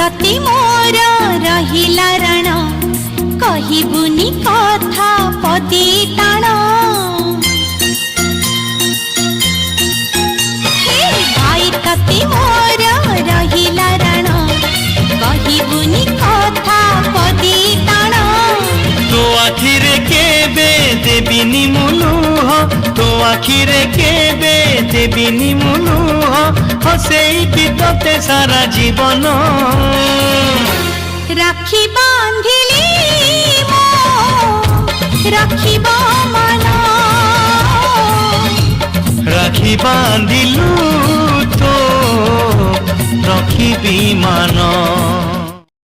कति मोर रहिला रण कहिबुनी कथा पदी टाण भाई कति मोर रहिला रण कहिबुनी कथा पदी टाण तो आखिरे केबे देबिनी मुलुह तो आखिरे केबे देबिनी मुलुह हसेई कि तोते सारा जीवन राखी बांधिली मो राखिबा मन राखी बांधिलु तो रखिबी मान।